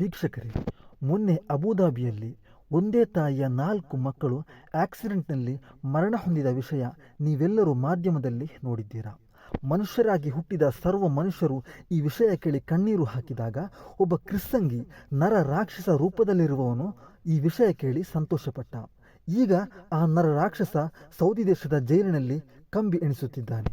ವೀಕ್ಷಕರೇ, ಮೊನ್ನೆ ಅಬುಧಾಬಿಯಲ್ಲಿ ಒಂದೇ ತಾಯಿಯ 4 ಮಕ್ಕಳು ಆಕ್ಸಿಡೆಂಟ್ನಲ್ಲಿ ಮರಣ ಹೊಂದಿದ ವಿಷಯ ನೀವೆಲ್ಲರೂ ಮಾಧ್ಯಮದಲ್ಲಿ ನೋಡಿದ್ದೀರಾ. ಮನುಷ್ಯರಾಗಿ ಹುಟ್ಟಿದ ಸರ್ವ ಮನುಷ್ಯರು ಈ ವಿಷಯ ಕೇಳಿ ಕಣ್ಣೀರು ಹಾಕಿದಾಗ ಒಬ್ಬ ಕ್ರಿಸ್ಸಂಗಿ ನರ ರಾಕ್ಷಸ ರೂಪದಲ್ಲಿರುವವನು ಈ ವಿಷಯ ಕೇಳಿ ಸಂತೋಷಪಟ್ಟ. ಈಗ ಆ ನರ ರಾಕ್ಷಸ ಸೌದಿ ದೇಶದ ಜೈಲಿನಲ್ಲಿ ಕಂಬಿ ಎಣಿಸುತ್ತಿದ್ದಾನೆ.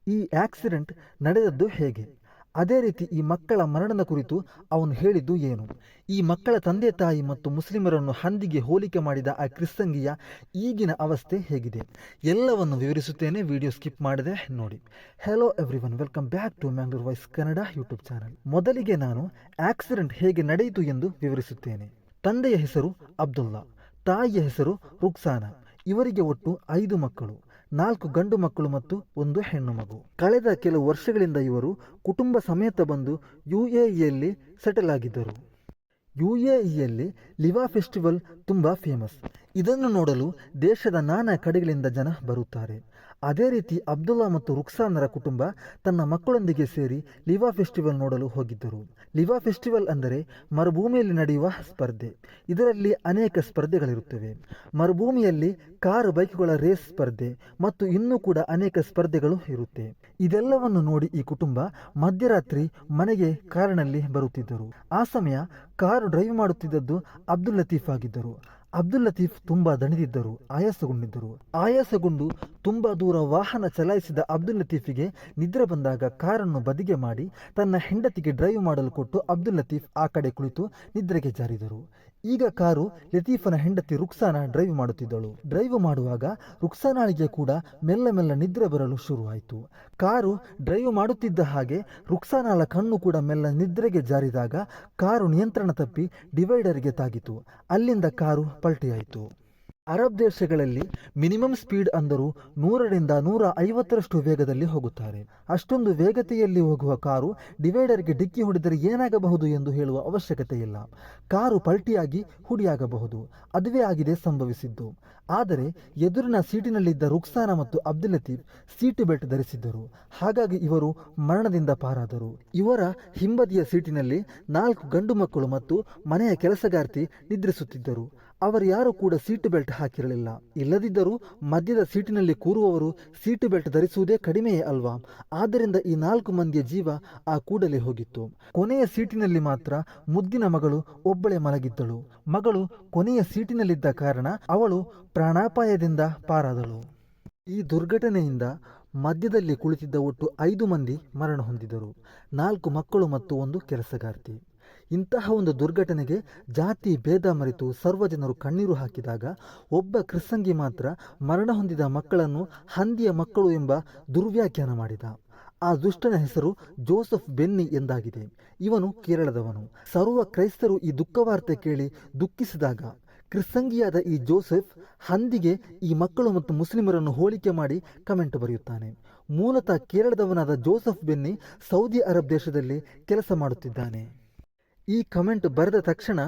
ಈ ಆಕ್ಸಿಡೆಂಟ್ ನಡೆದದ್ದು ಹೇಗೆ, ಅದೇ ರೀತಿ ಈ ಮಕ್ಕಳ ಮರಣದ ಕುರಿತು ಅವನು ಹೇಳಿದ್ದು ಏನು, ಈ ಮಕ್ಕಳ ತಂದೆ ತಾಯಿ ಮತ್ತು ಮುಸ್ಲಿಮರನ್ನು ಹಂದಿಗೆ ಹೋಲಿಕೆ ಮಾಡಿದ ಆ ಕ್ರಿಸ್ಸಂಗಿಯ ಈಗಿನ ಅವಸ್ಥೆ ಹೇಗಿದೆ ಎಲ್ಲವನ್ನು ವಿವರಿಸುತ್ತೇನೆ. ವಿಡಿಯೋ ಸ್ಕಿಪ್ ಮಾಡದೆ ನೋಡಿ. Hello everyone, welcome back to Mangalore voice Kannada YouTube channel. ಮೊದಲಿಗೆ ನಾನು ಆಕ್ಸಿಡೆಂಟ್ ಹೇಗೆ ನಡೆಯಿತು ಎಂದು ವಿವರಿಸುತ್ತೇನೆ. ತಂದೆಯ ಹೆಸರು ಅಬ್ದುಲ್ಲಾ, ತಾಯಿಯ ಹೆಸರು ರುಕ್ಸಾನಾ. ಇವರಿಗೆ ಒಟ್ಟು 5 ಮಕ್ಕಳು, 4 ಗಂಡು ಮಕ್ಕಳು ಮತ್ತು 1 ಹೆಣ್ಣು ಮಗು. ಕಳೆದ ಕೆಲವು ವರ್ಷಗಳಿಂದ ಇವರು ಕುಟುಂಬ ಸಮೇತ ಬಂದು UAEಯಲ್ಲಿ ಸೆಟಲ್ ಆಗಿದ್ದರು. UAEಯಲ್ಲಿ ಲಿವಾ ಫೆಸ್ಟಿವಲ್ ತುಂಬ ಫೇಮಸ್. ಇದನ್ನು ನೋಡಲು ದೇಶದ ನಾನಾ ಕಡೆಗಳಿಂದ ಜನ ಬರುತ್ತಾರೆ. ಅದೇ ರೀತಿ ಅಬ್ದುಲ್ಲಾ ಮತ್ತು ರುಕ್ಸಾನರ ಕುಟುಂಬ ತನ್ನ ಮಕ್ಕಳೊಂದಿಗೆ ಸೇರಿ ಲಿವಾ ಫೆಸ್ಟಿವಲ್ ನೋಡಲು ಹೋಗಿದ್ದರು. ಲಿವಾ ಫೆಸ್ಟಿವಲ್ ಅಂದರೆ ಮರುಭೂಮಿಯಲ್ಲಿ ನಡೆಯುವ ಸ್ಪರ್ಧೆ. ಇದರಲ್ಲಿ ಅನೇಕ ಸ್ಪರ್ಧೆಗಳಿರುತ್ತವೆ. ಮರುಭೂಮಿಯಲ್ಲಿ ಕಾರು ಬೈಕ್ಗಳ ರೇಸ್ ಸ್ಪರ್ಧೆ ಮತ್ತು ಇನ್ನೂ ಕೂಡ ಅನೇಕ ಸ್ಪರ್ಧೆಗಳು ಇರುತ್ತೆ. ಇದೆಲ್ಲವನ್ನು ನೋಡಿ ಈ ಕುಟುಂಬ ಮಧ್ಯರಾತ್ರಿ ಮನೆಗೆ ಕಾರಿನಲ್ಲಿ ಬರುತ್ತಿದ್ದರು. ಆ ಸಮಯ ಕಾರು ಡ್ರೈವ್ ಮಾಡುತ್ತಿದ್ದದ್ದು ಅಬ್ದುಲ್ ಲತೀಫ್ ಆಗಿದ್ದರು. ಅಬ್ದುಲ್ ಲತೀಫ್ ತುಂಬ ದಣಿದಿದ್ದರು, ಆಯಾಸಗೊಂಡು ತುಂಬ ದೂರ ವಾಹನ ಚಲಾಯಿಸಿದ ಅಬ್ದುಲ್ ಲತೀಫಿಗೆ ನಿದ್ರೆ ಬಂದಾಗ ಕಾರನ್ನು ಬದಿಗೆ ಮಾಡಿ ತನ್ನ ಹೆಂಡತಿಗೆ ಡ್ರೈವ್ ಮಾಡಲು ಕೊಟ್ಟು ಅಬ್ದುಲ್ ಲತೀಫ್ ಆ ಕಡೆ ಕುಳಿತು ನಿದ್ರೆಗೆ ಜಾರಿದರು. ಈಗ ಕಾರು ಲತೀಫನ ಹೆಂಡತಿ ರುಕ್ಸಾನಾ ಡ್ರೈವ್ ಮಾಡುತ್ತಿದ್ದಳು. ಡ್ರೈವ್ ಮಾಡುವಾಗ ರುಕ್ಸಾನಾಳಿಗೆ ಕೂಡ ಮೆಲ್ಲ ಮೆಲ್ಲ ನಿದ್ರೆ ಬರಲು ಶುರುವಾಯಿತು. ಕಾರು ಡ್ರೈವ್ ಮಾಡುತ್ತಿದ್ದ ಹಾಗೆ ರುಕ್ಸಾನಾಳ ಕಣ್ಣು ಕೂಡ ಮೆಲ್ಲ ನಿದ್ರೆಗೆ ಜಾರಿದಾಗ ಕಾರು ನಿಯಂತ್ರಣ ತಪ್ಪಿ ಡಿವೈಡರ್ಗೆ ತಾಗಿತು. ಅಲ್ಲಿಂದ ಕಾರು ಪಲ್ಟಿಯಾಯಿತು. ಅರಬ್ ದೇಶಗಳಲ್ಲಿ ಮಿನಿಮಮ್ ಸ್ಪೀಡ್ ಅಂದರೂ 100ರಿಂದ 150ರಷ್ಟು ವೇಗದಲ್ಲಿ ಹೋಗುತ್ತಾರೆ. ಅಷ್ಟೊಂದು ವೇಗತೆಯಲ್ಲಿ ಹೋಗುವ ಕಾರು ಡಿವೈಡರ್ಗೆ ಡಿಕ್ಕಿ ಹೊಡೆದರೆ ಏನಾಗಬಹುದು ಎಂದು ಹೇಳುವ ಅವಶ್ಯಕತೆ ಇಲ್ಲ. ಕಾರು ಪಲ್ಟಿಯಾಗಿ ಹುಡಿಯಾಗಬಹುದು. ಅದುವೇ ಆಗಿದೆ ಸಂಭವಿಸಿದ್ದು. ಆದರೆ ಎದುರಿನ ಸೀಟಿನಲ್ಲಿದ್ದ ರುಕ್ಸಾನಾ ಮತ್ತು ಅಬ್ದುಲ್ ಲತೀಫ್ ಸೀಟು ಬೆಲ್ಟ್ ಧರಿಸಿದ್ದರು. ಹಾಗಾಗಿ ಇವರು ಮರಣದಿಂದ ಪಾರಾದರು. ಇವರ ಹಿಂಬದಿಯ ಸೀಟಿನಲ್ಲಿ 4 ಗಂಡು ಮಕ್ಕಳು ಮತ್ತು ಮನೆಯ ಕೆಲಸಗಾರ್ತಿ ನಿದ್ರಿಸುತ್ತಿದ್ದರು. ಅವರು ಯಾರು ಕೂಡ ಸೀಟು ಬೆಲ್ಟ್ ಹಾಕಿರಲಿಲ್ಲ. ಇಲ್ಲದಿದ್ದರೂ ಮಧ್ಯದ ಸೀಟಿನಲ್ಲಿ ಕೂರುವವರು ಸೀಟು ಬೆಲ್ಟ್ ಧರಿಸುವುದೇ ಕಡಿಮೆಯೇ ಅಲ್ವಾ. ಆದ್ದರಿಂದ ಈ 4 ಮಂದಿಯ ಜೀವ ಆ ಕೂಡಲೇ ಹೋಗಿತ್ತು. ಕೊನೆಯ ಸೀಟಿನಲ್ಲಿ ಮಾತ್ರ ಮುದ್ದಿನ ಮಗಳು ಒಬ್ಬಳೇ ಮಲಗಿದ್ದಳು. ಮಗಳು ಕೊನೆಯ ಸೀಟಿನಲ್ಲಿದ್ದ ಕಾರಣ ಅವಳು ಪ್ರಾಣಾಪಾಯದಿಂದ ಪಾರಾದಳು. ಈ ದುರ್ಘಟನೆಯಿಂದ ಮಧ್ಯದಲ್ಲಿ ಕುಳಿತಿದ್ದ ಒಟ್ಟು 5 ಮಂದಿ ಮರಣ ಹೊಂದಿದರು, 4 ಮಕ್ಕಳು ಮತ್ತು 1 ಕೆಲಸಗಾರ್ತಿ. ಇಂತಹ ಒಂದು ದುರ್ಘಟನೆಗೆ ಜಾತಿ ಭೇದ ಮರೆತು ಸರ್ವ ಜನರು ಕಣ್ಣೀರು ಹಾಕಿದಾಗ ಒಬ್ಬ ಕ್ರಿಸ್ಸಂಗಿ ಮಾತ್ರ ಮರಣ ಹೊಂದಿದ ಮಕ್ಕಳನ್ನು ಹಂದಿಯ ಮಕ್ಕಳು ಎಂಬ ದುರ್ವ್ಯಾಖ್ಯಾನ ಮಾಡಿದ. ಆ ದುಷ್ಟನ ಹೆಸರು ಜೋಸೆಫ್ ಬೆನ್ನಿ ಎಂದಾಗಿದೆ. ಇವನು ಕೇರಳದವನು. ಸರ್ವ ಕ್ರೈಸ್ತರು ಈ ದುಃಖವಾರ್ತೆ ಕೇಳಿ ದುಃಖಿಸಿದಾಗ ಕ್ರಿಸ್ಸಂಗಿಯಾದ ಈ ಜೋಸೆಫ್ ಹಂದಿಗೆ ಈ ಮಕ್ಕಳು ಮತ್ತು ಮುಸ್ಲಿಮರನ್ನು ಹೋಲಿಕೆ ಮಾಡಿ ಕಮೆಂಟ್ ಬರೆಯುತ್ತಾನೆ. ಮೂಲತಃ ಕೇರಳದವನಾದ ಜೋಸೆಫ್ ಬೆನ್ನಿ ಸೌದಿ ಅರಬ್ ದೇಶದಲ್ಲಿ ಕೆಲಸ ಮಾಡುತ್ತಿದ್ದಾನೆ. ಈ ಕಮೆಂಟ್ ಬರೆದ ತಕ್ಷಣ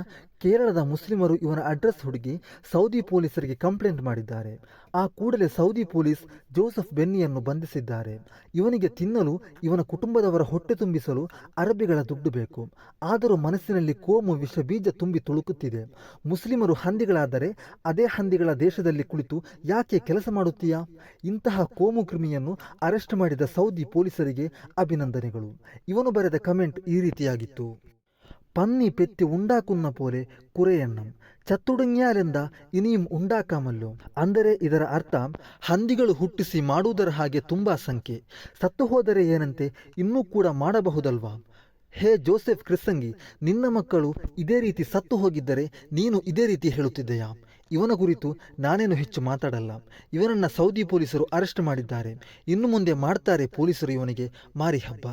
ಕೇರಳದ ಮುಸ್ಲಿಮರು ಇವನ ಅಡ್ರೆಸ್ ಹುಡುಕಿ ಸೌದಿ ಪೊಲೀಸರಿಗೆ ಕಂಪ್ಲೇಂಟ್ ಮಾಡಿದ್ದಾರೆ. ಆ ಕೂಡಲೇ ಸೌದಿ ಪೊಲೀಸ್ ಜೋಸೆಫ್ ಬೆನ್ನಿಯನ್ನು ಬಂಧಿಸಿದ್ದಾರೆ. ಇವನಿಗೆ ತಿನ್ನಲು ಇವನ ಕುಟುಂಬದವರ ಹೊಟ್ಟೆ ತುಂಬಿಸಲು ಅರಬಿಗಳ ದುಡ್ಡು ಬೇಕು. ಆದರೂ ಮನಸ್ಸಿನಲ್ಲಿ ಕೋಮು ವಿಷ ಬೀಜ ತುಂಬಿ ತುಳುಕುತ್ತಿದೆ. ಮುಸ್ಲಿಮರು ಹಂದಿಗಳಾದರೆ ಅದೇ ಹಂದಿಗಳ ದೇಶದಲ್ಲಿ ಕುಳಿತು ಯಾಕೆ ಕೆಲಸ ಮಾಡುತ್ತೀಯಾ? ಇಂತಹ ಕೋಮು ಕ್ರಿಮಿಯನ್ನು ಅರೆಸ್ಟ್ ಮಾಡಿದ ಸೌದಿ ಪೊಲೀಸರಿಗೆ ಅಭಿನಂದನೆಗಳು. ಇವನು ಬರೆದ ಕಮೆಂಟ್ ಈ ರೀತಿಯಾಗಿತ್ತು: പന്നി പെറ്റ് ഉണ്ടാക്കുന്ന പോലെ കുറെ ചത്തുടങ്ങിയാലെന്താ ഇനിയും ഉണ്ടാക്കാമല്ലോ. ಅಂದರೆ ಇದರ ಅರ್ಥ ಹಂದಿಗಳು ಹುಟ್ಟಿಸಿ ಮಾಡುವುದರ ಹಾಗೆ ತುಂಬಾ ಸಂಖ್ಯೆ, ಸತ್ತು ಹೋದರೆ ಏನಂತೆ, ಇನ್ನೂ ಕೂಡ ಮಾಡಬಹುದಲ್ವಾ. ಹೇ ಜೋಸೆಫ್ ಕ್ರಿಸ್ಸಂಗಿ, ನಿನ್ನ ಮಕ್ಕಳು ಇದೇ ರೀತಿ ಸತ್ತು ಹೋಗಿದ್ದರೆ ನೀನು ಇದೇ ರೀತಿ ಹೇಳುತ್ತಿದ್ದೆಯಾ? ಇವನ ಕುರಿತು ನಾನೇನು ಹೆಚ್ಚು ಮಾತಾಡಲ್ಲ. ಇವನನ್ನು ಸೌದಿ ಪೊಲೀಸರು ಅರೆಸ್ಟ್ ಮಾಡಿದ್ದಾರೆ. ಇನ್ನು ಮುಂದೆ ಮಾಡ್ತಾರೆ ಪೊಲೀಸರು ಇವನಿಗೆ ಮಾರಿ ಹಬ್ಬ.